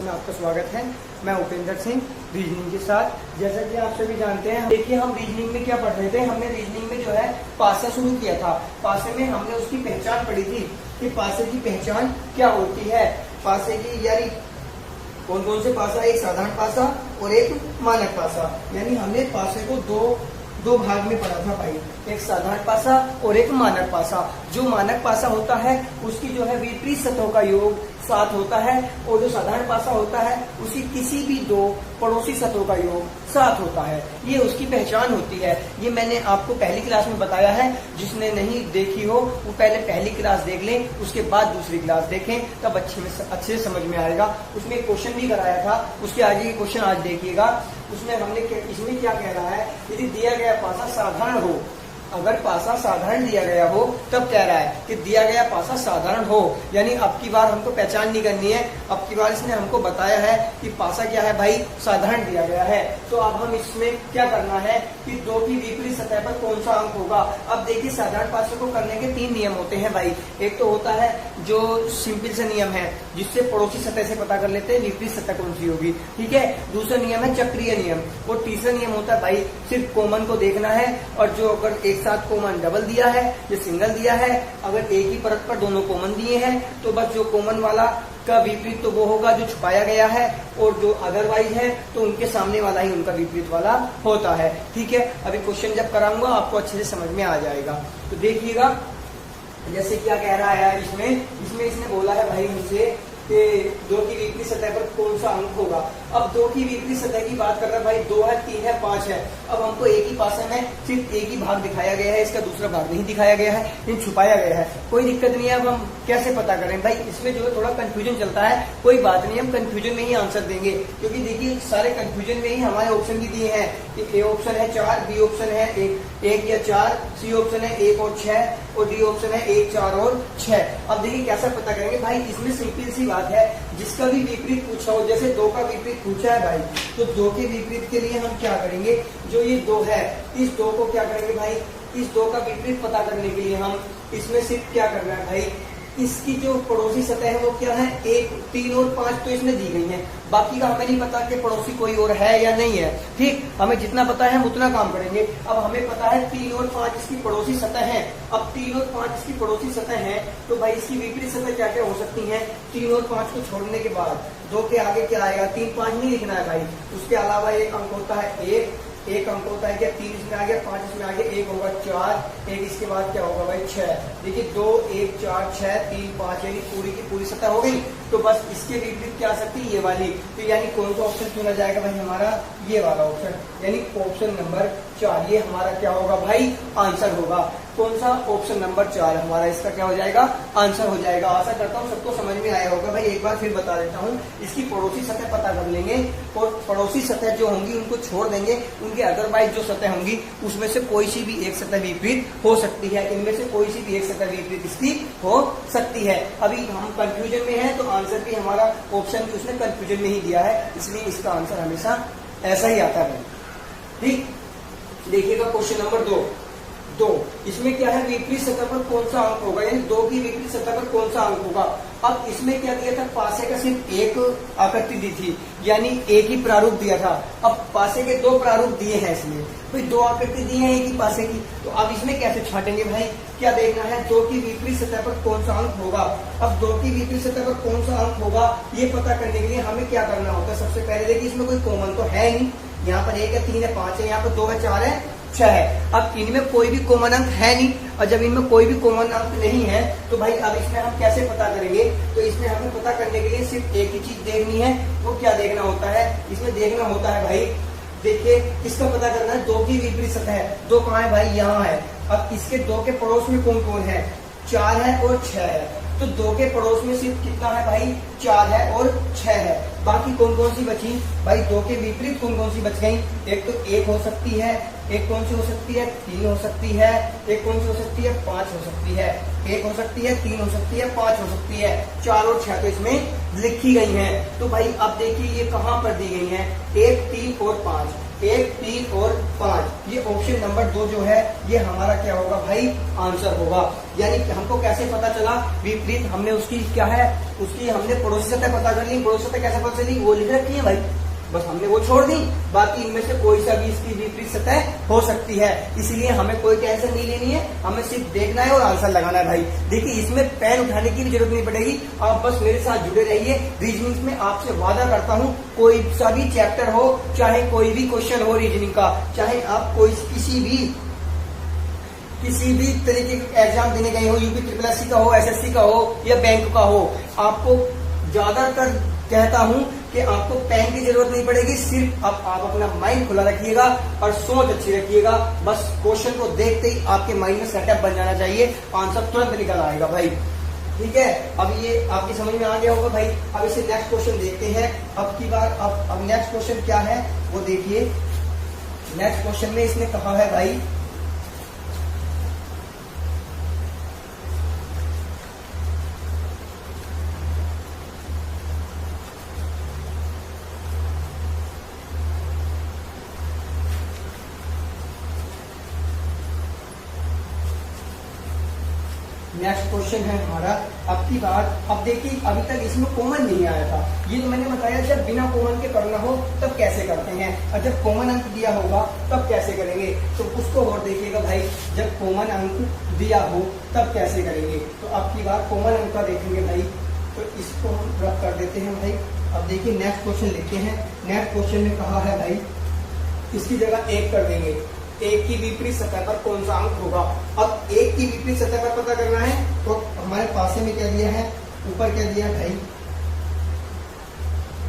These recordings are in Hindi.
में आपका स्वागत है। मैं उपेंद्र सिंह रीजनिंग के साथ। जैसा कि आप सभी जानते हैं, देखिए हम रीजनिंग में क्या पढ़ रहे थे। हमने रीजनिंग में जो है पासा शुरू किया था। पासे में हमने उसकी पहचान पढ़ी थी कि पासे की पहचान क्या होती है। पासे की यानी कौन कौन से पासा, एक साधारण पासा और एक मानक पासा। यानी हमने पासे को दो भाग में पढ़ा था भाई, एक साधारण पासा और एक मानक पासा। जो मानक पासा होता है उसकी जो है विपरीत सतहों का योग 7 होता है और जो साधारण पासा होता है उसकी किसी भी दो पड़ोसी सतहों का योग 7 होता है। ये उसकी पहचान होती है। ये मैंने आपको पहली क्लास में बताया है। जिसने नहीं देखी हो वो पहले पहली क्लास देख लें, उसके बाद दूसरी क्लास देखें, तब अच्छे से समझ में आएगा। उसमें एक क्वेश्चन भी कराया था, उसके आगे ये क्वेश्चन आज देखिएगा। उसमें हमने इसमें क्या कह रहा है, यदि दिया गया पासा साधारण हो, अगर पासा साधारण दिया गया हो तब कह रहा है कि दिया गया पासा साधारण हो। यानी अब की बार हमको पहचान नहीं करनी है। अब की बार इसने हमको बताया है कि पासा क्या है भाई, साधारण दिया गया है। तो अब हम इसमें क्या करना है कि दो की विपरीत सतह पर कौन सा अंक होगा। अब देखिए साधारण पासे को करने के 3 नियम होते हैं भाई। एक तो होता है जो सिंपल सा नियम है जिससे पड़ोसी सतह से पता कर लेते हैं विपरीत सतह कौन सी होगी, ठीक है। दूसरा नियम है चक्रीय नियम और तीसरा नियम होता है भाई सिर्फ कॉमन को देखना है। और जो अगर एक साथ कॉमन डबल दिया है या सिंगल दिया है, अगर एक ही परत पर दोनों कॉमन दिए हैं तो बस जो कॉमन वाला का विपरीत तो वो होगा जो छुपाया गया है, और जो अदरवाइज है तो उनके सामने वाला ही उनका विपरीत वाला होता है, ठीक है। अभी क्वेश्चन जब कराऊंगा आपको अच्छे से समझ में आ जाएगा। तो देखिएगा जैसे क्या कह रहा है इसमें इसने बोला है भाई मुझसे कि 2 की विपरीत सतह पर कौन सा अंक होगा। अब 2 की विपरीत सतह की बात कर रहा है भाई, 2 है, 3 है, 5 है। अब हमको एक ही पासे में सिर्फ एक ही भाग दिखाया गया है, इसका दूसरा भाग नहीं दिखाया गया है, लेकिन छुपाया गया है। कोई दिक्कत नहीं है। अब हम कैसे पता करें भाई, इसमें जो है थोड़ा कंफ्यूजन चलता है। कोई बात नहीं, हम कंफ्यूजन में ही आंसर देंगे, क्योंकि देखिए सारे कंफ्यूजन में ही हमारे ऑप्शन भी दिए हैं कि ए ऑप्शन है 4, बी ऑप्शन है 1 या 4, सी ऑप्शन है 1 और 6 और डी ऑप्शन है 1, 4 और 6। अब देखिए कैसा पता करेंगे भाई, इसमें सिंपल सी बात है, जिसका भी विपरीत पूछा हो, जैसे 2 का विपरीत पूछा है भाई, तो 2 के विपरीत के लिए हम क्या करेंगे, जो ये 2 है इस 2 को क्या करेंगे भाई, इस 2 का विपरीत पता करने के लिए हम इसमें सिर्फ क्या करना है भाई, इसकी जो पड़ोसी सतह है वो क्या है, 1, 3 और 5 तो इसमें दी गई है। बाकी का हमें नहीं पता कि पड़ोसी कोई और है या नहीं है, ठीक। हमें जितना पता है हम उतना काम करेंगे। अब हमें पता है 3 और 5 इसकी पड़ोसी सतह है। अब 3 और 5 इसकी पड़ोसी सतह है, तो भाई इसकी विपरीत सतह क्या क्या हो सकती है। 3 और 5 को छोड़ने के बाद 2 के आगे क्या आएगा, 3, 5 नहीं लिखना है भाई। उसके अलावा एक अंक होता है एक अंक होता है क्या, 3 इसमें आ गया, 5 इसमें आ गया, 1 होगा 4, 1 इसके बाद क्या होगा भाई 6। देखिए 2, 1, 4, 6, 3, 5 यानी पूरी की पूरी सतह हो गई। तो बस इसके विपरीत क्या आ सकती है, ये वाली। तो यानी कौन सा ऑप्शन चुना जाएगा भाई, हमारा ये वाला ऑप्शन, यानी ऑप्शन नंबर 4। ये हमारा क्या होगा भाई, आंसर होगा। कौन सा, ऑप्शन नंबर 4 हमारा इसका क्या हो जाएगा, आंसर हो जाएगा। आशा करता हूँ सबको समझ में आया होगा भाई। एक बार फिर बता देता हूँ, इसकी पड़ोसी सतह पता कर लेंगे और पड़ोसी सतह जो होंगी उनको छोड़ देंगे। उनके अदरवाइज जो सतह होंगी उसमें से कोई सी भी एक सतह विपरीत हो सकती है। इनमें से कोई सी भी एक सतह विपरीत इसकी हो सकती है। अभी हम कंफ्यूजन में है तो आंसर भी हमारा ऑप्शन भी उसने कंफ्यूजन में ही दिया है, इसलिए इसका आंसर हमेशा ऐसा ही आता है, ठीक। देखिएगा क्वेश्चन नंबर 2, इसमें क्या है, विपरीत सतह पर कौन सा अंक होगा, यानी 2 की विपरीत सतह पर कौन सा अंक होगा। अब इसमें क्या दिया था, पासे का सिर्फ एक आकृति दी थी, यानी एक ही प्रारूप दिया था। अब पासे के 2 प्रारूप दिए हैं इसमें, भाई 2 आकृति दी है एक ही पासे की। तो अब इसमें कैसे छाटेंगे भाई, क्या देखना है, 2 की विपरीत सतह पर कौन सा अंक होगा। अब 2 की विपरीत सतह पर कौन सा अंक होगा ये पता करने के लिए हमें क्या करना होता है। सबसे पहले देखिए इसमें कोई कॉमन तो है नहीं, यहाँ पर 1 है, 3 है, 5 है, यहाँ पर 2 है, 4 है, 6 है। अब इनमें कोई भी कॉमन अंक है नहीं, और जब इनमें कोई भी कॉमन अंक नहीं है तो भाई अब इसमें हम कैसे पता करेंगे। तो इसमें हमें पता करने के लिए सिर्फ एक ही चीज देखनी है, वो क्या देखना होता है, इसमें देखना होता है भाई, देखिए किसका पता करना है, 2 की विपरीत सतह है। 2 कहाँ है भाई, यहाँ है। अब इसके 2 के पड़ोस में कौन कौन है, 4 है और 6 है। तो 2 के पड़ोस में सिर्फ कितना है भाई, 4 है और 6 है। बाकी कौन कौन सी बची भाई, 2 के विपरीत कौन कौन सी बच गई, एक तो 1 हो सकती है, एक कौन सी हो सकती है, 3 हो सकती है, एक कौन सी हो सकती है, 5 हो सकती है, 1 हो सकती है, 3 हो सकती है, 5 हो सकती है, 4 और 6 तो इसमें लिखी गई हैं। तो भाई अब देखिए ये कहाँ पर दी गई हैं, 1, 3 और 5। 1, 3 और 5, ये ऑप्शन नंबर 2 जो है ये हमारा क्या होगा भाई, आंसर होगा। यानी कि हमको कैसे पता चला, विपरीत हमने उसकी क्या है, उसकी हमने पड़ोसी सतह पता कर ली। पड़ोसी सतह कैसे पता चली, वो लिख रखी है भाई, बस हमने वो छोड़ दी। बाकी इनमें से कोई सा भी इसकी विपरीत सतह हो सकती है, इसलिए हमें कोई टेंशन नहीं लेनी है, हमें सिर्फ देखना है और आंसर लगाना है भाई। देखिए इसमें पेन उठाने की भी जरूरत नहीं पड़ेगी, आप बस मेरे साथ जुड़े रहिए। रीजनिंग में आपसे वादा करता हूँ, कोई सा भी चैप्टर हो, चाहे कोई भी क्वेश्चन हो रीजनिंग का, चाहे आप कोई किसी भी तरीके का एग्जाम देने गए हो, यूपी SSC का हो, SSC का हो या बैंक का हो, आपको ज्यादातर कहता हूं कि आपको पेन की जरूरत नहीं पड़ेगी, सिर्फ आप अपना माइंड खुला रखिएगा और सोच अच्छी रखिएगा। बस क्वेश्चन को देखते ही आपके माइंड में सेटअप बन जाना चाहिए, आंसर तुरंत निकल आएगा भाई। ठीक है, अब ये आपकी समझ में आ गया होगा भाई। अब इसे नेक्स्ट क्वेश्चन देखते हैं। अब की बार अब नेक्स्ट क्वेश्चन क्या है वो देखिए। नेक्स्ट क्वेश्चन में इसने कहा है भाई, नेक्स्ट क्वेश्चन है हमारा अब की बार। अब देखिए अभी तक इसमें कॉमन नहीं आया था, ये तो मैंने बताया जब बिना कॉमन के करना हो तब कैसे करते हैं, और जब कॉमन अंक दिया होगा तब कैसे करेंगे, तो उसको और देखिएगा भाई। जब कॉमन अंक दिया हो तब कैसे करेंगे, तो अब की बार कॉमन अंक का देखेंगे भाई। तो इसको हम रख कर देते हैं भाई। अब देखिए नेक्स्ट क्वेश्चन लिखते हैं। नेक्स्ट क्वेश्चन में कहा है भाई, इसकी जगह 1 कर देंगे। 1 की विपरीत सतह पर कौन सा अंक होगा। अब 1 की विपरीत सतह पर पता करना है, तो हमारे पास में क्या दिया है, ऊपर क्या दिया है भाई,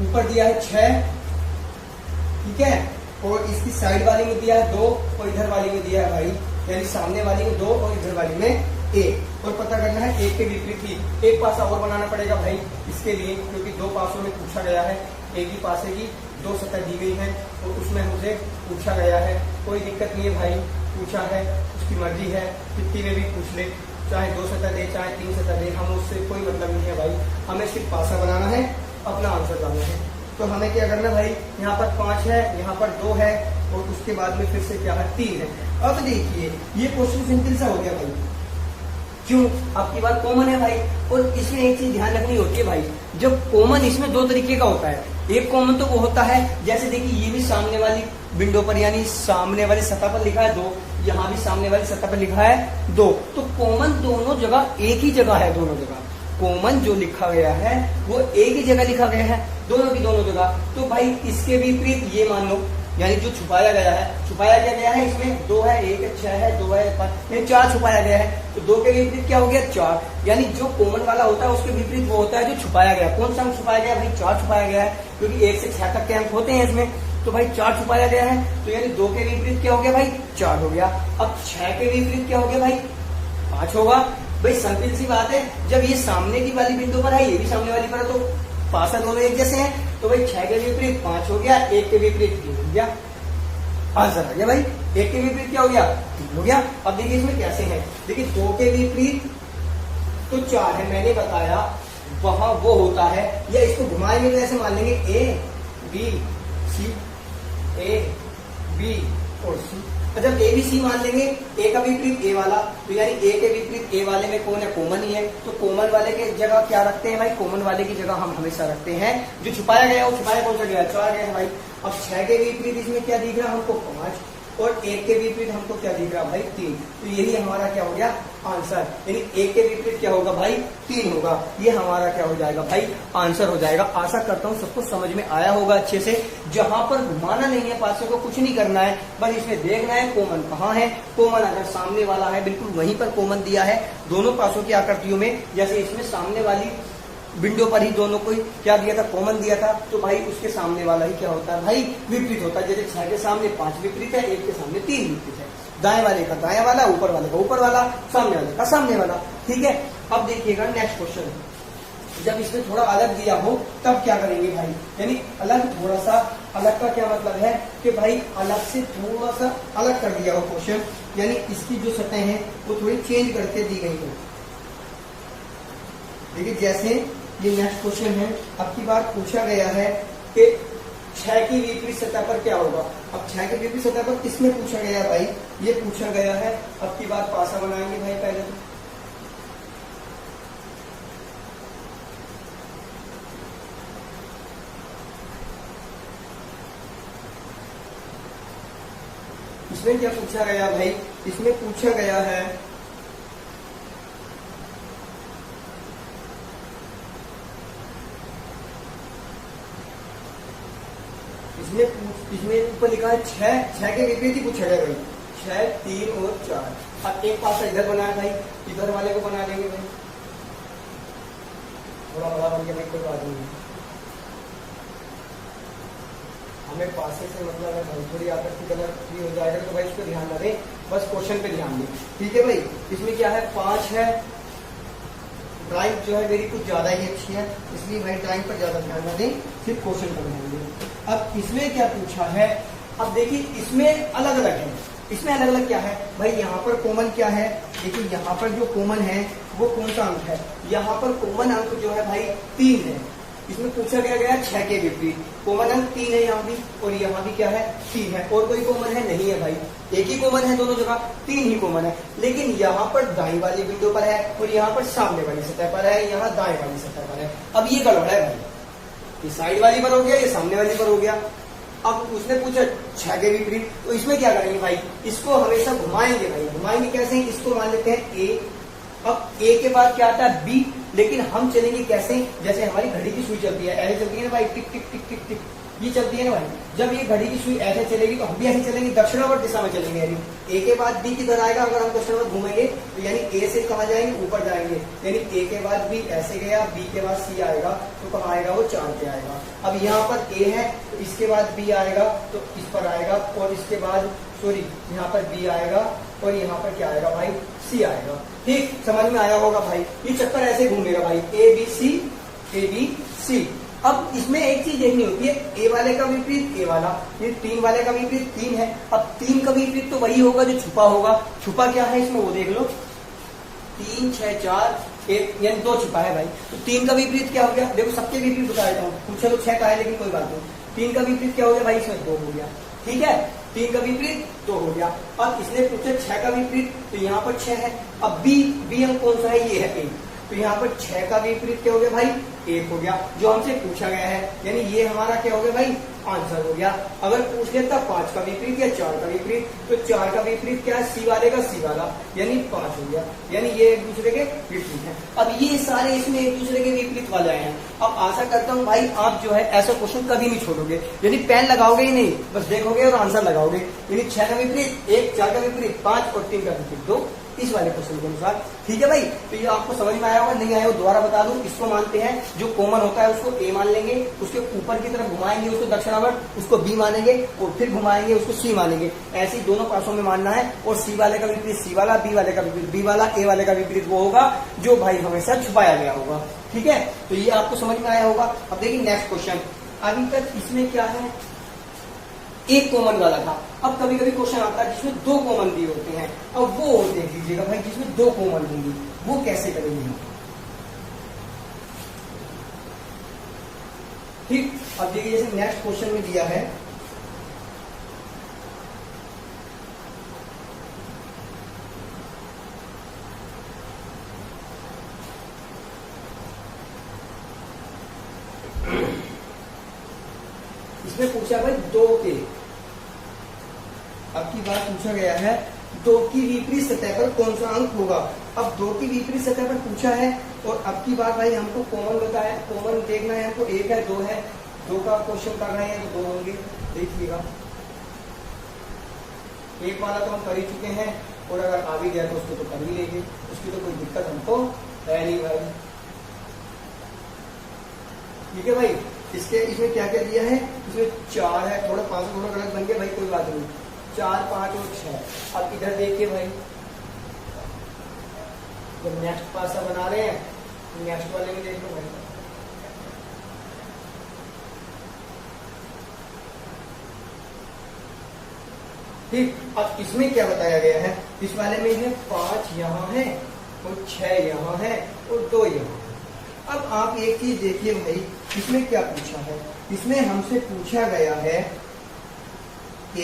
ऊपर दिया है 6, ठीक है, और इसकी साइड वाली में दिया है 2 और इधर वाली में दिया है भाई, यानी सामने वाली में 2 और इधर वाली में 1, और पता करना है 1 के विपरीत ही। एक पासा और बनाना पड़ेगा भाई इसके लिए, क्योंकि 2 पासों में पूछा गया है, एक ही पासे की 2 सतह दी गई है और उसमें मुझे पूछा गया है। कोई दिक्कत नहीं है भाई, पूछा है उसकी मर्जी है, कितनी में भी पूछ ले, चाहे 2 सतह दे चाहे 3 सतह दे, हम उससे कोई मतलब नहीं है भाई, हमें सिर्फ पासा बनाना है, अपना आंसर लाना है। तो हमें क्या करना भाई, यहाँ पर 5 है, यहाँ पर 2 है और उसके बाद में फिर से क्या है 3 है। अब देखिए ये क्वेश्चन सिंपल सा हो गया भाई, क्यों, आपकी बात कॉमन है भाई। और इसमें एक चीज ध्यान रखनी होती है भाई, जब कॉमन इसमें 2 तरीके का होता है। एक कॉमन तो वो होता है, जैसे देखिए ये भी सामने वाली विंडो पर यानी सामने वाली सतह पर लिखा है 2, यहाँ भी सामने वाली सतह पर लिखा है 2, तो कॉमन दोनों जगह एक ही जगह है, दोनों जगह कॉमन जो लिखा गया है वो एक ही जगह लिखा गया है, दोनों की दोनों जगह। तो भाई इसके विपरीत ये मान लो, यानी जो छुपाया गया है, छुपाया क्या गया है, इसमें 2 है, 1 है, 6 है, 2 है, 5 यानी 4 छुपाया गया है। तो 2 के विपरीत क्या हो गया 4, यानी जो कॉमन वाला होता है उसके विपरीत वो होता है जो छुपाया गया। कौन सा अंक छुपाया गया भाई, 4 छुपाया गया है, क्योंकि 1 से 6 तक के अंक होते हैं इसमें, तो भाई 4 छुपाया गया है। तो यानी 2 के विपरीत क्या हो गया भाई 4 हो गया। अब 6 के विपरीत क्या हो गया भाई 5 होगा। भाई सिंपल सी बात है, जब ये सामने की वाली बिंदु पर है, ये भी सामने वाली पर है, तो पासा दोनों एक जैसे हैं, तो भाई 6 के विपरीत 5 हो गया, 1 के विपरीत 3 हो गया, आंसर आ गया भाई। 1 के विपरीत क्या हो गया 3 हो गया। अब देखिए इसमें कैसे है, देखिए 2 के विपरीत तो 4 है, मैंने बताया वहां वो होता है, या इसको घुमाएंगे तो ऐसे मान लेंगे A B C A B और C। तो जब A B C मान लेंगे, A का विपरीत A वाला, तो यानी A के विपरीत A वाले में कौन है, कॉमन ही है, तो कॉमन वाले के जगह क्या रखते हैं भाई, कॉमन वाले की जगह हम हमेशा रखते हैं जो छुपाया गया, वो छुपाया कौन सा गया 4 गया है भाई। अब 6 के विपरीत इसमें क्या दिख रहा हमको 5, और 1 के विपरीत हमको क्या दिख रहा भाई 3, तो यही हमारा क्या हो गया आंसर, यानी 1 के विपरीत क्या होगा भाई 3 होगा, ये हमारा क्या हो जाएगा भाई आंसर हो जाएगा। आशा करता हूँ सबको समझ में आया होगा अच्छे से। जहां पर घुमाना नहीं है पासों को, कुछ नहीं करना है, बस इसमें देखना है कॉमन कहाँ है। कॉमन अगर सामने वाला है बिल्कुल वहीं पर कॉमन दिया है, दोनों पासों की आकृतियों में, जैसे इसमें सामने वाली विंडो पर ही दोनों को क्या दिया था कॉमन दिया था, तो भाई उसके सामने वाला ही क्या होता है भाई विपरीत होता है। जैसे 6 के सामने 5 विपरीत है, 1 के सामने 3 विपरीत है, दाएं वाले का दाएं वाला, ऊपर वाले का ऊपर वाला, सामने वाले का सामने वाला। ठीक है, अब देखिएगा नेक्स्ट क्वेश्चन, जब इसमें थोड़ा अलग दिया हो तब क्या करेंगे भाई, यानी अलग थोड़ा सा, अलग का क्या मतलब है कि भाई अलग से थोड़ा सा अलग कर दिया हो क्वेश्चन, यानी इसकी जो सतह है वो थोड़ी चेंज करके दी गई हो। देखिए जैसे ये नेक्स्ट क्वेश्चन है, अब की बार पूछा गया है कि 6 की विपरीत सतह पर क्या होगा। अब 6 की विपरीत सतह पर किसमें पूछा गया है भाई, ये पूछा गया है। अब की बात पासा बनाएंगे भाई पहले तो। इसमें क्या पूछा गया भाई, इसमें पूछा गया है इसमें ऊपर लिखा है 6 के विपरीत ही पूछा गया भाई, 6, 3 और 4। अब एक पासा इधर बनाया भाई, इधर वाले को बना देंगे भाई, थोड़ा बड़ा बन के भाई, कोई बात नहीं। हमें पासे से मतलब है भाई, थोड़ी आदत की कलर फ्री हो जाएगा तो भाई इसको ध्यान न दें, बस क्वेश्चन पे ध्यान दें, ठीक है भाई। इसमें क्या है, 5 है। ड्राइंग जो है मेरी कुछ ज्यादा ही अच्छी है, इसलिए भाई ड्राइंग पर ज्यादा ध्यान न दें, सिर्फ क्वेश्चन पर ध्यान दें। अब इसमें क्या पूछा है, अब देखिए इसमें अलग अलग है। इसमें अलग अलग क्या है भाई, यहाँ पर कॉमन क्या है, देखिए यहाँ पर जो कॉमन है वो कौन सा अंक है, यहाँ पर कॉमन अंक जो है भाई 3 है। इसमें पूछा गया 6 के विपरीत, कॉमन अंक 3 है यहाँ भी, और यहाँ भी क्या है 3 है। और कोई कॉमन है नहीं है भाई, एक ही कॉमन है दोनों जगह, 3 ही कॉमन है। लेकिन यहाँ पर दाईं वाली विंडो पर है और यहाँ पर सामने वाली सतह पर है, यहाँ दाएं वाली सतह पर है। अब ये गड़बड़ है भाई, ये साइड वाली पर हो गया, ये सामने वाली पर हो गया। अब उसने पूछा 6 के विपरीत, तो इसमें क्या करेंगे भाई, इसको हमेशा घुमाएंगे भाई। घुमाएंगे कैसे, इसको मान लेते हैं ए। अब ए के बाद क्या आता है बी, लेकिन हम चलेंगे कैसे, जैसे हमारी घड़ी की सुई चलती है, ऐसे चलती है ना भाई, टिक टिक टिक टिक टिक, ये चलती है ना भाई। जब ये घड़ी की सुई ऐसे चलेगी तो हम भी ऐसे चलेंगे, दक्षिणावर्त दिशा में चलेंगे। यानी ए के बाद बी किधर आएगा, अगर हम दक्षिणावर्त घूमेंगे तो यानी ए से कहाँ जाएंगे, ऊपर जाएंगे। यानी ए के बाद बी ऐसे गया, बी के बाद सी आएगा, तो कहाँ आएगा, वो 4 पे आएगा। अब यहाँ पर ए है, तो इसके बाद बी आएगा तो इस पर आएगा, और इसके बाद सॉरी यहाँ पर बी आएगा, और यहाँ पर क्या आएगा भाई, सी आएगा। ठीक, समझ में आया होगा भाई। ये चक्कर ऐसे घूमेगा भाई, ए बी सी। अब इसमें एक चीज देखनी होती है, ए वाले का विपरीत ए वाला, ये 3 वाले का विपरीत 3 है। अब 3 का विपरीत तो वही होगा जो छुपा होगा। छुपा क्या है इसमें वो देख लो, 3, 6, 4, 1 यानी 2 छुपा है भाई। तो 3 का विपरीत क्या हो गया, देखो सबके विपरीत बता देता हूँ, पूछे तो 6 का है लेकिन कोई बात नहीं। 3 का विपरीत क्या हो गया भाई, इसमें 2 हो गया, ठीक है। 3 का विपरीत 2 हो गया। अब इसने पूछा 6 का विपरीत, तो यहाँ पर 6 है। अब बी अंक कौन सा है, ये है 1, तो यहाँ पर 6 का विपरीत क्या हो गया भाई, 1 हो गया, जो हमसे पूछा गया है। यानी ये हमारा क्या हो गया भाई, आंसर हो गया। अगर पूछ लेता 5 का विपरीत या 4 का विपरीत, तो 4 का विपरीत क्या है, सी वाले का सी वाला, यानी 5 हो गया। यानी ये एक दूसरे के विपरीत है। अब ये सारे इसमें एक दूसरे के विपरीत वाले हैं। अब आशा करता हूँ भाई आप जो है ऐसा क्वेश्चन कभी नहीं छोड़ोगे, यानी पेन लगाओगे ही नहीं, बस देखोगे और आंसर लगाओगे। यानी 6 का विपरीत 1, 4 का विपरीत 5 और 3 का विपरीत 2, इस वाले क्वेश्चन के अनुसार, ठीक है भाई। तो ये आपको समझ में आया होगा, नहीं आया हो दोबारा बता दूं। इसको मानते हैं जो कॉमन होता है उसको ए मान लेंगे, उसके ऊपर की तरफ घुमाएंगे उसको दक्षिणावर्त, उसको बी मानेंगे, और फिर घुमाएंगे उसको सी मानेंगे। ऐसे ही दोनों पासों में मानना है। और सी वाले का विपरीत सी वाला, बी वाले का विपरीत बी वाला, ए वाले का विपरीत वो होगा जो भाई हमेशा छुपाया गया होगा, ठीक है। तो ये आपको समझ में आया होगा। अब देखिए नेक्स्ट क्वेश्चन, अभी तक इसमें क्या है, एक कॉमन वाला था। अब कभी कभी क्वेश्चन आता है जिसमें 2 कॉमन दिए होते हैं। अब वो देख लीजिएगा भाई, जिसमें 2 कॉमन होंगी वो कैसे करेंगे हम, ठीक। अब देखिए जैसे नेक्स्ट क्वेश्चन में दिया है, इसमें पूछा भाई 2 के, अब की बात पूछा गया है 2 की विपरीत सतह पर कौन सा अंक होगा। अब 2 की विपरीत सतह पर पूछा है, और अब की बात भाई हमको कॉमन बताया, कॉमन देखना है हमको, 1 है 2 है, 2 का क्वेश्चन कर रहे हैं तो 2 होंगे, देखिएगा। 1 वाला तो हम कर ही चुके हैं, और अगर आ भी गया तो उसको तो कर ही लेंगे, उसकी तो कोई दिक्कत हमको है नहीं भाई, ठीक है भाई। इसमें क्या क्या दिया है, इसमें 4 है, थोड़ा 5 थोड़ा गलत बन गया भाई, कोई बात नहीं। 4, 5 और 6। अब इधर देखिए भाई, जब नेक्स्ट पासा बना रहे हैं तो नेक्स्ट वाले में देख लो भाई, ठीक। अब इसमें क्या बताया गया है, इस वाले में है 5 यहाँ है और 6 यहाँ है और 2 यहाँ है। अब आप एक चीज देखिए भाई, इसमें क्या पूछा है, इसमें हमसे पूछा गया है कि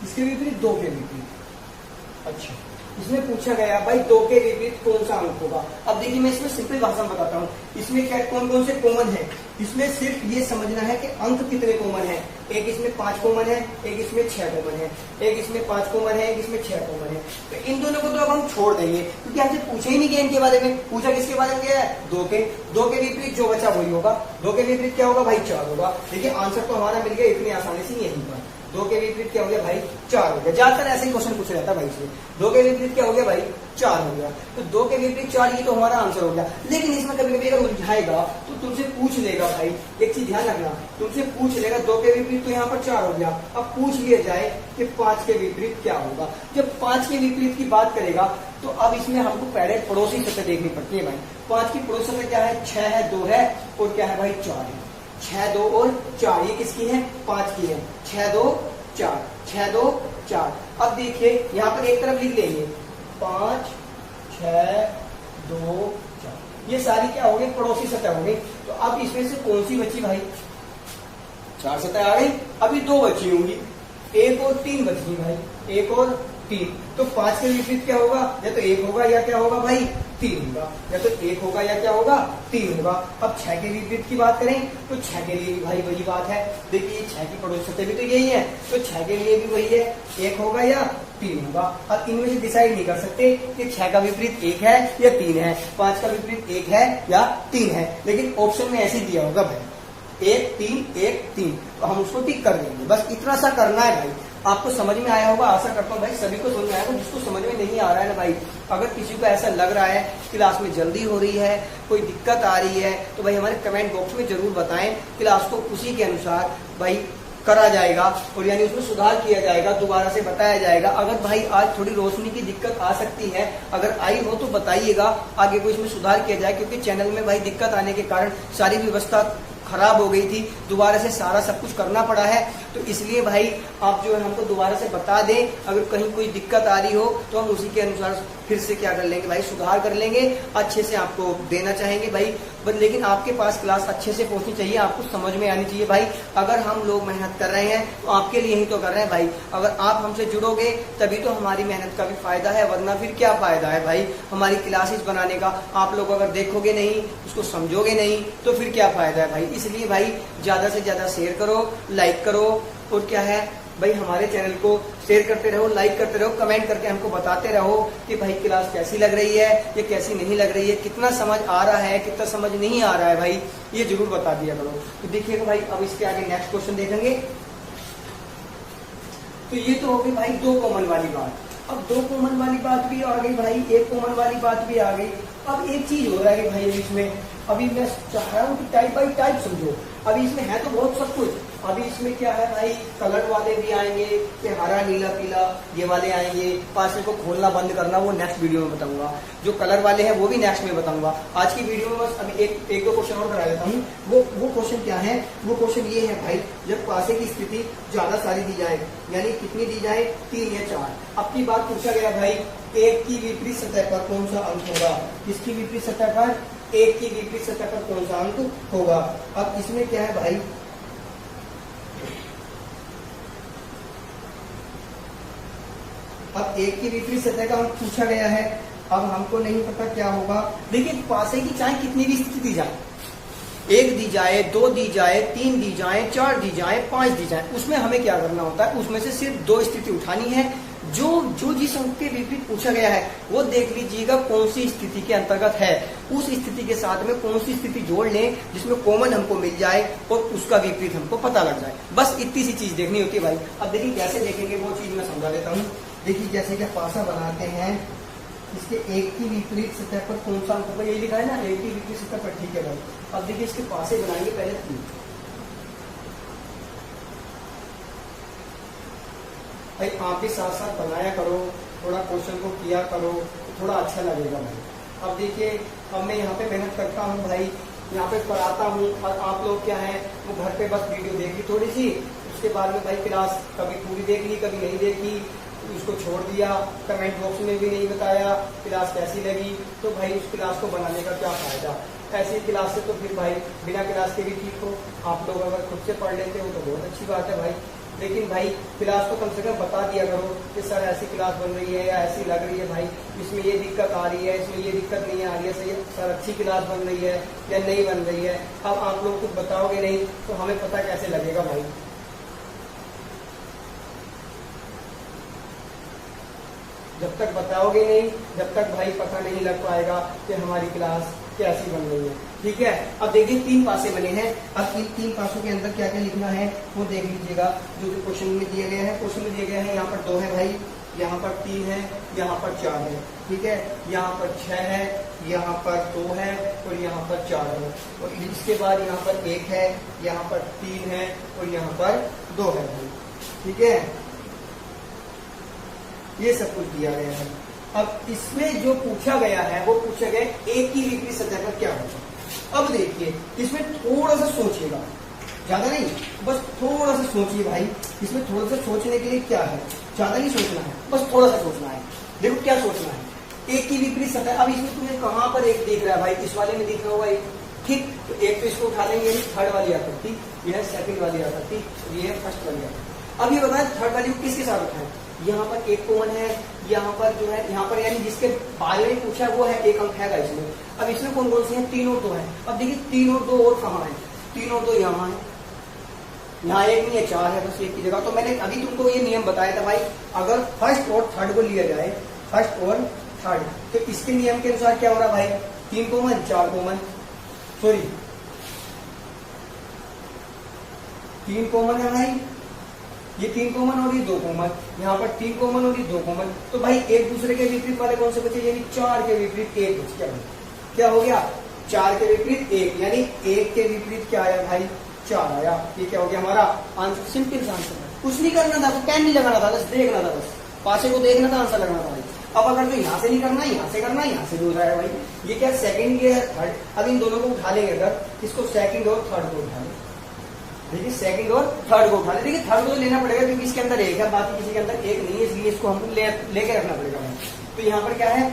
इसके विपरीत 2 के विपरीत। अच्छा, इसमें पूछा गया भाई 2 के विपरीत कौन सा अंक होगा। अब देखिए मैं इसमें सिंपल भाषा में बताता हूँ, इसमें क्या कौन कौन से कॉमन है। इसमें सिर्फ ये समझना है कि अंक कितने कॉमन है। एक इसमें 5 कॉमन है, एक इसमें 6 कॉमन है, एक इसमें 5 कॉमन है, एक इसमें 6 कॉमन है। तो इन दोनों को तो अब हम छोड़ देंगे क्योंकि हमसे पूछा ही नहीं गया इनके बारे में। पूछा किसके बारे में गया है, 2 के। 2 के विपरीत जो बचा वही होगा। 2 के विपरीत क्या होगा भाई, 4 होगा। देखिए आंसर तो हमारा मिल गया इतनी आसानी से यहीं पर। 2 के विपरीत क्या हो गया भाई, 4 हो गया। ज्यादातर ऐसे ही क्वेश्चन पूछा जाता है भाई से। 2 के विपरीत क्या हो गया भाई, 4 हो गया। तो 2 के विपरीत 4 ये तो हमारा आंसर हो गया। लेकिन इसमें कभी कभी अगर उलझाएगा तो तुमसे पूछ लेगा भाई, एक चीज ध्यान रखना, तुमसे पूछ लेगा 2 के विपरीत तो यहाँ पर 4 हो गया। अब पूछ लिया जाए कि 5 के विपरीत क्या होगा। जब 5 के विपरीत की बात करेगा तो अब इसमें हमको पहले पड़ोसी सतह देखनी पड़ती है भाई। 5 की पड़ोसी सतह क्या है, 6 है, 2 है और क्या है भाई, 4 है। 6, 2 और 4 ये किसकी है, 5 की है। 6, 2, 4, 6, 2, 4। अब देखिए यहाँ पर एक तरफ लिख लेंगे 5, 6, 2, 4। ये सारी क्या हो गई, पड़ोसी सतह हो गई। तो अब इसमें से कौन सी बची भाई, 4 सतह आ गई। अभी 2 बची होंगी, 1 और 3 बची भाई, 1 और 3। तो 5 के विपरीत क्या होगा, या तो 1 होगा या क्या होगा भाई, 3 होगा। या तो 1 होगा या क्या होगा, 3 होगा। अब 6 के विपरीत की बात करें तो 6 के लिए भी भाई वही बात है। देखिए 6 की पड़ोसी सतह भी तो यही है, तो 6 के लिए भी वही है, 1 होगा या 3 होगा। अब इनमें से डिसाइड नहीं कर सकते कि 6 का विपरीत 1 है या 3 है, 5 का विपरीत 1 है या 3 है। लेकिन ऑप्शन में ऐसे दिया होगा भाई 1, 3, 1, 3, तो हम उसको टिक कर देंगे। बस इतना सा करना है भाई। आपको समझ में आया होगा, आशा करता हूँ भाई सभी को समझ में आया होगा। जिसको समझ में नहीं आ रहा है ना भाई, अगर किसी को ऐसा लग रहा है क्लास में जल्दी हो रही है, कोई दिक्कत आ रही है, तो भाई हमारे कमेंट बॉक्स में जरूर बताएं। क्लास को उसी के अनुसार भाई करा जाएगा और यानी उसमें सुधार किया जाएगा, दोबारा से बताया जाएगा। अगर भाई आज थोड़ी रोशनी की दिक्कत आ सकती है, अगर आई हो तो बताइएगा, आगे को इसमें सुधार किया जाए। क्योंकि चैनल में भाई दिक्कत आने के कारण सारी व्यवस्था खराब हो गई थी, दोबारा से सारा सब कुछ करना पड़ा है। तो इसलिए भाई आप जो है हमको दोबारा से बता दें, अगर कहीं कोई दिक्कत आ रही हो तो हम उसी के अनुसार फिर से क्या कर लेंगे भाई, सुधार कर लेंगे, अच्छे से आपको देना चाहेंगे भाई। लेकिन आपके पास क्लास अच्छे से पहुंचनी चाहिए, आपको समझ में आनी चाहिए भाई। अगर हम लोग मेहनत कर रहे हैं तो आपके लिए ही तो कर रहे हैं भाई। अगर आप हमसे जुड़ोगे तभी तो हमारी मेहनत का भी फायदा है, वरना फिर क्या फायदा है भाई हमारी क्लासेस बनाने का। आप लोग अगर देखोगे नहीं, उसको समझोगे नहीं, तो फिर क्या फायदा है भाई। इसलिए भाई ज्यादा से ज्यादा शेयर करो, लाइक करो और क्या है भाई हमारे चैनल को शेयर करते रहो, लाइक करते रहो, कमेंट करके हमको बताते रहो कि भाई क्लास कैसी लग रही है या कैसी नहीं लग रही है, कितना समझ आ रहा है, कितना समझ नहीं आ रहा है भाई, ये जरूर बता दिया करो। तो देखिएगा भाई अब इसके आगे नेक्स्ट क्वेश्चन देखेंगे। तो ये तो हो गई भाई 2 कॉमन वाली बात। अब 2 कॉमन वाली बात भी आ गई भाई, 1 कॉमन वाली बात भी आ गई। अब एक चीज हो रहा है कि भाई इसमें अभी मैं चाह रहा हूँ कि टाइप बाई टाइप समझो। अभी इसमें है तो बहुत सब कुछ। अभी इसमें क्या है भाई, कलर वाले भी आएंगे कि हरा नीला पीला ये वाले आएंगे। पार्सल को खोलना बंद करना वो नेक्स्ट वीडियो में बताऊंगा। जो कलर वाले हैं वो भी नेक्स्ट में बताऊंगा। आज की वीडियो में बस अभी एक दो क्वेश्चन और करा देता हूँ। वो क्वेश्चन क्या है, वो क्वेश्चन ये है भाई, जब पासे की स्थिति ज्यादा सारी दी जाए, यानी कितनी दी जाए, 3 या 4। अब की बात पूछा गया भाई 1 की विपरीत सतह पर कौन सा अंक होगा। किसकी विपरीत सतह पर, 1 की विपरीत सतह पर कौन सा अंक होगा। अब इसमें क्या है भाई, अब 1 की विपरीत सतह का अंक पूछा गया है। अब हमको नहीं पता क्या होगा। देखिए पासे की चाहे कितनी भी स्थिति दी जाए, 1 दी जाए, 2 दी जाए, 3 दी जाए, 4 दी जाए, 5 दी जाए, उसमें हमें क्या करना होता है, उसमें से सिर्फ 2 स्थिति उठानी है। जो जिस अंक के विपरीत पूछा गया है वो देख लीजिएगा कौन सी स्थिति के अंतर्गत है। उस स्थिति के साथ में कौन सी स्थिति जोड़ लें जिसमें कॉमन हमको मिल जाए और उसका विपरीत हमको पता लग जाए। बस इतनी सी चीज देखनी होती है भाई। अब देखिए कैसे देखेंगे वो चीज मैं समझा देता हूँ। देखिए जैसे कि पासा बनाते हैं, इसके 1 की विपरीत सतह पर कौन सा अंक होगा, यही लिखा है ना, 1 की विपरीत सतह पर, ठीक है भाई। अब देखिए इसके पासे बनाएंगे पहले 3। भाई आप भी साथ साथ बनाया करो, थोड़ा क्वेश्चन को किया करो तो थोड़ा अच्छा लगेगा भाई। अब देखिए अब मैं यहाँ पे मेहनत करता हूँ भाई, यहाँ पे पढ़ाता हूँ और आप लोग क्या है वो घर पे बस वीडियो देख ली थोड़ी सी, उसके बाद में भाई क्लास कभी पूरी देख ली कभी नहीं देखी, उसको छोड़ दिया, कमेंट बॉक्स में भी नहीं बताया क्लास कैसी लगी, तो भाई उस क्लास को बनाने का क्या फायदा। ऐसी क्लास से तो फिर भाई बिना क्लास के भी ठीक हो, आप लोग अगर खुद से पढ़ लेते हो तो बहुत अच्छी बात है भाई। लेकिन भाई क्लास तो कम से कम बता दिया करो कि सर ऐसी क्लास बन रही है या ऐसी लग रही है भाई, इसमें ये दिक्कत आ रही है, इसमें ये दिक्कत नहीं आ रही है, सही सर अच्छी क्लास बन रही है या नहीं बन रही है। अब आप लोग कुछ बताओगे नहीं तो हमें पता कैसे लगेगा भाई। जब तक बताओगे नहीं, जब तक भाई पता नहीं लग पाएगा कि हमारी क्लास कैसी बन रही है। ठीक है, अब देखिए 3 पासे बने हैं। अब इन 3 पासों के अंदर क्या क्या लिखना है वो देख लीजिएगा। जो क्वेश्चन में दिए गए हैं, क्वेश्चन में दिए गए हैं, यहाँ पर 2 है भाई, यहाँ पर 3 है, यहाँ पर 4 है। ठीक है, यहाँ पर 6 है, यहाँ पर 2 है और यहाँ पर 4 है। और इसके बाद यहाँ पर 1 है, यहाँ पर 3 है और यहाँ पर 2 है भाई। ठीक है, ये सब कुछ दिया गया है। अब इसमें जो पूछा गया है वो पूछा गया एक की विपरीत सतह पर क्या होगा। अब देखिए इसमें थोड़ा सा सोचिएगा, ज्यादा नहीं, बस थोड़ा सा सोचिए भाई। इसमें थोड़ा सा सोचने के लिए क्या है, ज्यादा नहीं सोचना है, बस थोड़ा सा सोचना है। देखो क्या सोचना है, एक की विपरीत सतह। अब इसमें तुम्हें कहां पर एक दिख रहा है भाई, इस वाले में दिख रहा होगा एक। ठीक, तो एक तो इसको उठा लेंगे, थर्ड वाली आकृति, यह सेकंड वाली आकृति, ये फर्स्ट वाली आकृति। अब ये बताएं थर्ड वाली को किसके साथ उठाएं। यहाँ पर एक कॉमन है, यहाँ पर जो है, यहाँ पर यानी जिसके बारे में पूछा वो है, एक अंक है इसमें। अब इसमें कौन कौन से हैं, 3 और 2 है। अब देखिए 3 और 2 और कहाँ है, 3 और 2 यहाँ है, यहाँ एक नहीं है, 4 है, बस एक की जगह। तो मैंने अभी तुमको ये नियम बताया था भाई, अगर फर्स्ट और थर्ड को लिया जाए, फर्स्ट और थर्ड, तो इसके नियम के अनुसार क्या हो रहा भाई, 3 कॉमन 4 कॉमन, सॉरी 3 कॉमन है भाई, ये 3 कॉमन और ये 2 कॉमन, यहाँ पर 3 कॉमन और ये 2 कॉमन। तो भाई एक दूसरे के विपरीत वाले कौन से बचे, यानी 4 के विपरीत 1 बच गया। क्या हो गया, 4 के विपरीत 1, यानी 1 के विपरीत क्या आया भाई, 4 आया। ये क्या हो गया हमारा आंसर, सिंपल सा आंसर है। कुछ नहीं करना था, पेन नहीं लगाना था, बस देखना था, बस पासे को देखना था, आंसर लगना था भाई। अब अगर तो यहाँ से नहीं करना, यहाँ से करना, यहाँ से भी हो रहा है भाई। ये क्या सेकंड, ये है थर्ड। अब इन दोनों को उठा लेंगे, अगर इसको सेकंड और थर्ड को उठा लें, देखिए सेकंड और थर्ड को उठा ले। देखिए थर्ड को तो लेना पड़ेगा क्योंकि इसके अंदर 1 है, बाकी किसी के अंदर 1 नहीं है, इसलिए इसको हमको लेके रखना पड़ेगा। तो यहाँ पर क्या है,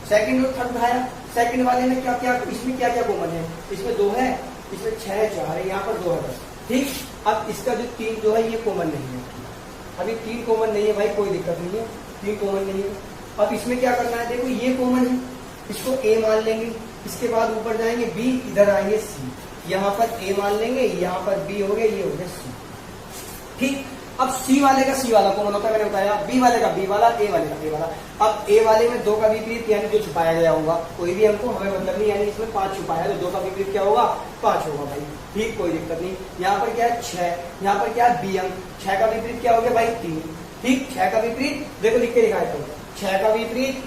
सेकंड और थर्ड उठाया। सेकंड वाले में क्या क्या, इसमें क्या क्या कॉमन है, इसमें 2 है, इसमें 6 4 है, यहाँ पर 2 है बस। ठीक, अब इसका जो 3 जो है ये कॉमन नहीं है, अभी 3 कॉमन नहीं है भाई, कोई दिक्कत नहीं है, 3 कॉमन नहीं है। अब इसमें क्या करना है, देखो ये कॉमन है, इसको A मान लेंगे, इसके बाद ऊपर जाएंगे B, इधर आएंगे C, यहाँ पर A मान लेंगे, यहाँ पर B हो गया, ये हो गया C। ठीक, अब C वाले का C वाला कॉमन होता है, मैंने बताया, B वाले का B वाला, A वाले का A वाला। अब A वाले में 2 का विपरीत यानी जो छुपाया गया होगा, कोई भी हमको हमें मतलब नहीं, यानी इसमें 5 छुपाया तो 2 का विपरीत क्या होगा, 5 होगा भाई। ठीक, कोई दिक्कत नहीं। यहाँ पर क्या है 6, यहाँ पर क्या है B अंक, 6 का विपरीत क्या हो गया भाई 3। ठीक, 6 का विपरीत देखो लिख के दिखाया तो 6 का विपरीत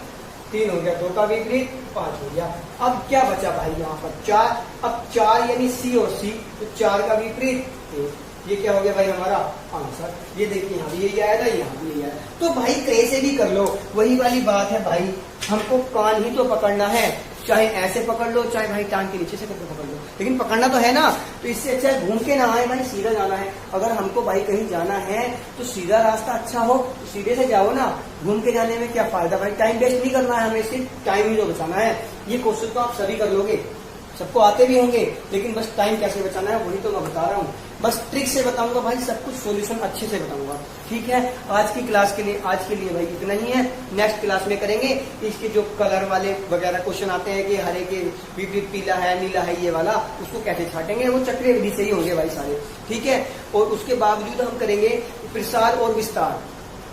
3 हो गया, 2 का विपरीत 5 हो गया। अब क्या बचा भाई यहाँ पर 4। अब 4 यानी C और C, तो 4 का विपरीत 1, ये क्या हो गया भाई हमारा आंसर। ये देखिए यहाँ भी यही आया था, यहाँ भी यही आया। तो भाई कैसे भी कर लो, वही वाली बात है भाई, हमको कान ही तो पकड़ना है, चाहे ऐसे पकड़ लो, चाहे भाई टांग के नीचे से करके पकड़ लो, लेकिन पकड़ना तो है ना। तो इससे अच्छा है घूम के ना आए भाई, सीधा जाना है। अगर हमको भाई कहीं जाना है तो सीधा रास्ता अच्छा हो, तो सीधे से जाओ ना, घूम के जाने में क्या फायदा भाई। टाइम वेस्ट नहीं करना है हमें, सिर्फ टाइम ही तो बचाना है। ये क्वेश्चन तो आप सभी कर लोगे, सबको आते भी होंगे, लेकिन बस टाइम कैसे बचाना है वही तो मैं बता रहा हूँ। बस ट्रिक से बताऊंगा भाई, सब कुछ सॉल्यूशन अच्छे से बताऊंगा। ठीक है, आज की क्लास के लिए आज के लिए भाई इतना ही है। नेक्स्ट क्लास में करेंगे इसके जो कलर वाले वगैरह क्वेश्चन आते हैं कि हरे के विपरीत पीला है, नीला है, ये वाला उसको कैसे छाटेंगे, वो चक्रीय विधि से ही होंगे भाई सारे। ठीक है, और उसके बावजूद हम करेंगे प्रसार और विस्तार,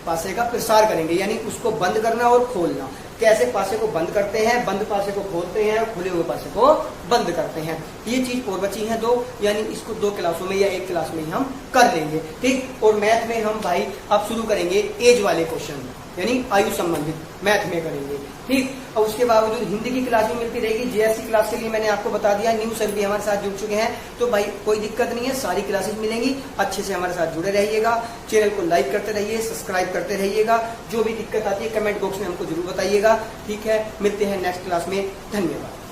पासे का प्रसार करेंगे, यानी उसको बंद करना और खोलना, कैसे पासे को बंद करते हैं, बंद पासे को खोलते हैं, खुले हुए पासे को बंद करते हैं। ये चीज और बची है 2, यानी इसको 2 क्लासों में या 1 क्लास में ही हम कर लेंगे। ठीक, और मैथ में हम भाई अब शुरू करेंगे एज वाले क्वेश्चन, यानी आयु संबंधित मैथ में करेंगे। ठीक, और उसके बावजूद हिंदी की क्लास भी मिलती रहेगी। JSC क्लास के लिए मैंने आपको बता दिया, न्यू सर भी हमारे साथ जुड़ चुके हैं, तो भाई कोई दिक्कत नहीं है, सारी क्लासेस मिलेंगी। अच्छे से हमारे साथ जुड़े रहिएगा, चैनल को लाइक करते रहिए, सब्सक्राइब करते रहिएगा। जो भी दिक्कत आती है कमेंट बॉक्स में हमको जरूर बताइएगा। ठीक है, मिलते हैं नेक्स्ट क्लास में, धन्यवाद।